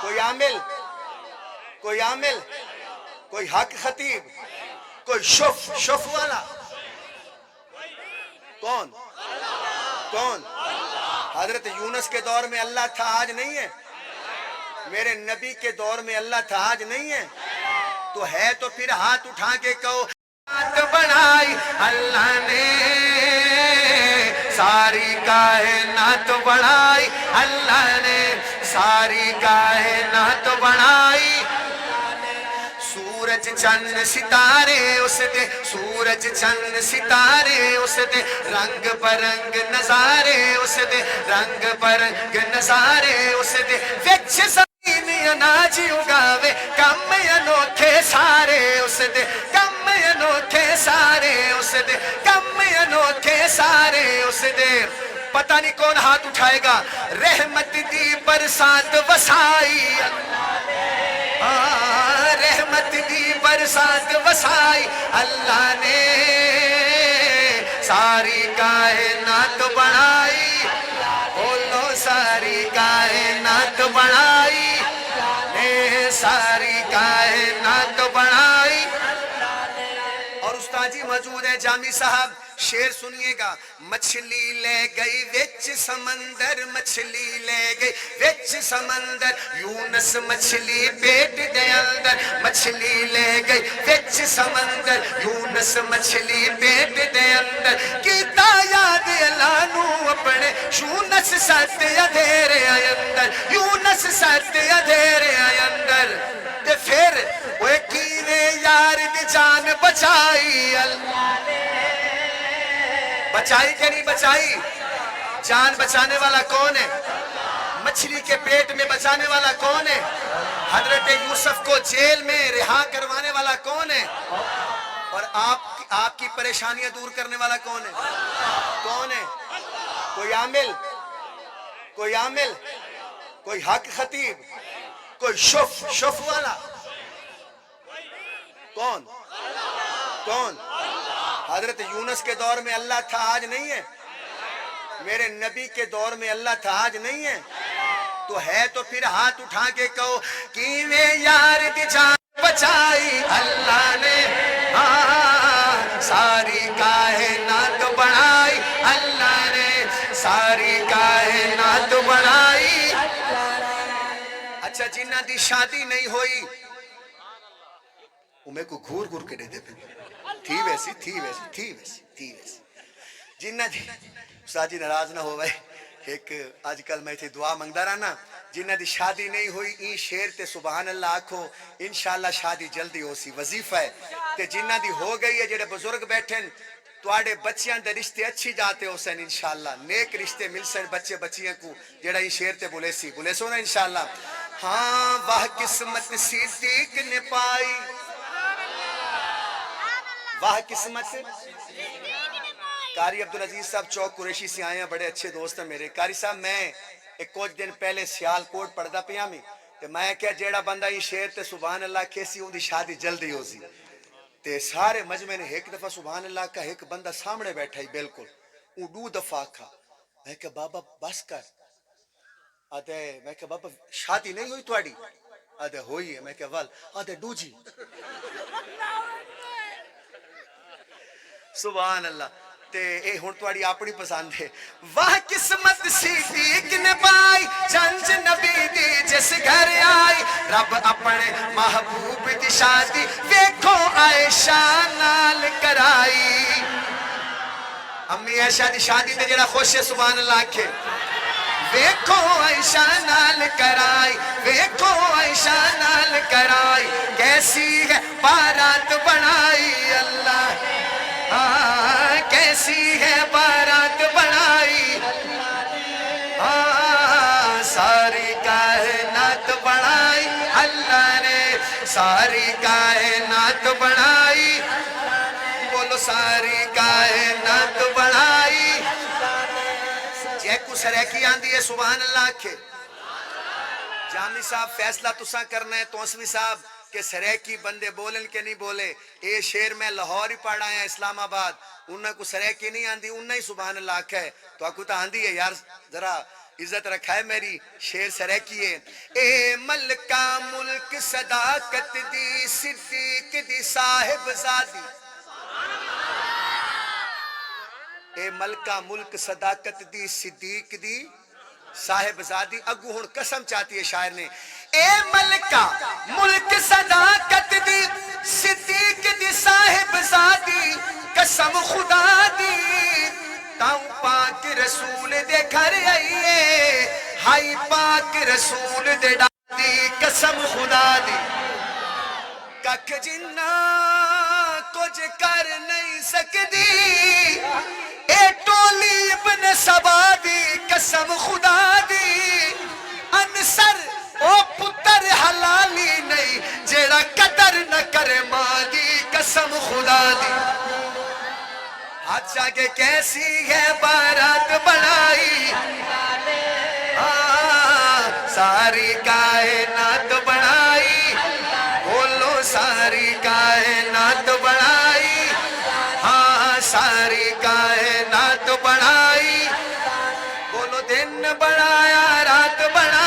کوئی عامل، کوئی عامل، کوئی حق خطیب، کوئی شف والا؟ کون کون؟ حضرت یونس کے دور میں اللہ تھا، آج نہیں ہے؟ میرے نبی کے دور میں اللہ تھا، آج نہیں ہے؟ تو ہے تو پھر ہاتھ اٹھا کے کہو کائنات بنائی اللہ نے، ساری کائنات بنائی اللہ نے، ساری کائنات بنائی۔ سورج چند ستارے اس دے، سورج چند ستارے اس دے، رنگ برنگ نظارے اس دے، رنگ برنگ نظارے اس دے، وچ زمین اناج اگاوے، کم انوکھے سارے اس دے، کم انوکھے سارے اس دے، کم انوکھے سارے اس دے۔ پتہ نہیں کون ہاتھ اٹھائے گا۔ رحمت دی برسات وسائی رحمت دی برسات وسائی اللہ نے، ساری کائنات بنائی، بولو ساری کائنات بنائی نے، ساری کائنات بنائی۔ اور استاد جی موجود ہے جامی صاحب، شعر سنیے گا۔ مچھلی لے گئی وچ سمندر، مچھلی لے گئی وچ سمندر، یونس مچھلی پیٹ دے اندر، مچھلی لے گئی وچ سمندر، یونس مچھلی پیٹ دے اندر، کیتا یاد اللہ نو اپنے، یونس سات ادھیرے اندر، یونس سات ادھیرے اندر۔ تے پھر وہ کیویں یار دی جان بچائی اللہ نے، بچائی کہ نہیں بچائی؟ جان بچانے والا کون ہے؟ مچھلی کے پیٹ میں بچانے والا کون ہے؟ حضرت یوسف کو جیل میں رہا کروانے والا کون ہے؟ اور آپ کی پریشانیاں دور کرنے والا کون ہے؟ کون ہے؟ کوئی عامل، کوئی عامل، کوئی حق خطیب، کوئی شف والا؟ کون کون؟ حضرت یونس کے دور میں اللہ تھا، آج نہیں ہے؟ میرے نبی کے دور میں اللہ تھا، آج نہیں ہے؟ تو ہے تو پھر ہاتھ اٹھا کے کہو کیویں یار دی جان بچائی اللہ نے، ساری کائنات بنائی اللہ نے، ساری کائنات بنائی۔ اچھا جنہ دی شادی نہیں ہوئی وہ میں کو گھور گھور کے دے دے پہ تھی ویسی تھی ویسی تھی ویسی تھی ویسی۔ جنہ دی استاد جی ناراض نہ ہو بھائی، ایک آج کل میں تھی دعا منگدا رہنا، جنہ دی شادی نہیں ہوئی این شیر تے سبحان اللہ آکھو، انشاءاللہ شادی جلدی ہو سی، وظیفہ ہے۔ تے جنہ دی ہو گئی ہے جڑے بزرگ بیٹھن، تواڈے بچیاں دے رشتے اچھی جاتے ہو سن انشاءاللہ، نیک رشتے مل سن بچے بچیاں کو، جڑا این شیر تے بولے سو نا انشاءاللہ۔ ہاں واہ قسمت صدیق نے پائی، واہ قسمت۔ قاری عبدالعزیز صاحب چوک قریشی سے آئے ہیں، بڑے اچھے دوست ہیں میرے۔ قاری صاحب میں ایک کچھ دن پہلے سیال کوٹ پڑھدا پیا میں، تے میں کہا جیڑا بندہ یہ شیر تے سبحان اللہ کیسی ہوں دی شادی جلدی ہو سی، تے سارے مجمع نے ایک دفعہ سبحان اللہ کا، ایک بندہ سامنے بیٹھا ہی بالکل وہ دو دفعہ کھا۔ میں کہا بابا بس کر، آدھے میں کہا بابا شادی نہیں ہوئی تواڈی؟ آدھے ہوئی ہے۔ میں کہا ول آدھے ڈو جی سبحان اللہ۔ تے اے ہن تواڈی اپنی پسند ہے۔ واہ قسمت صدیق نے پائی، چنج نبی دی جس گھر آئی، رب اپنے محبوب دی شادی ویکھو عائشہ نال کرائی۔ امی عائشہ دی شادی تے جڑا خوش ہے سبحان اللہ آکھے، ویکھو عائشہ نال کرائی، ویکھو عائشہ نال کرائی، کیسی ہے بارات بنائی اللہ نے، کیسی ہے بارات بنائی، ساری کائنات بنائی اللہ نے، ساری کائنات بنائی، بولو ساری کائنات بنائی۔ جے کو سریکی آندی ہے سبحان اللہ کے۔ جامی صاحب فیصلہ تساں کرنا ہے، توسوی صاحب کہ سریکی بندے بولن کے نہیں بولے۔ اے شیر میں لاہور ہی پڑھا ہے اسلام آباد، انہاں کو سریکی نہیں آندی، انہاں ہی سبحان اللہ آکھا ہے، تو آکو تا آندی ہے یار ذرا عزت رکھا ہے میری شیر سرے کیے اے ملکہ ملک صداقت دی صدیق دی صاحب زادی اے ملکہ ملک صداقت دی صدیق دی صاحب زادی اگو ہن قسم چاہتی ہے شاعر نے اے ملکہ ملک صداقت دی صدیق دی صاحب زادی قسم خدا دی تاؤں پاک رسول دے گھر آئیے ہائی پاک رسول دے ڈالی قسم خدا دی کک جنہ کچھ کر نہیں سکدی اے ٹولی ابن سبا دی قسم خدا دی انصر او پتر حلالی نہیں جیڑا قدر نہ کرے ماں دی قسم خدا دی ہاتھ جاگے کیسی ہے بارات بڑھائی ساری کائنات بڑھائی بولو ساری کائنات بڑھائی ہاں ساری کائنات بڑھائی بولو دن بڑھایا رات بڑھائی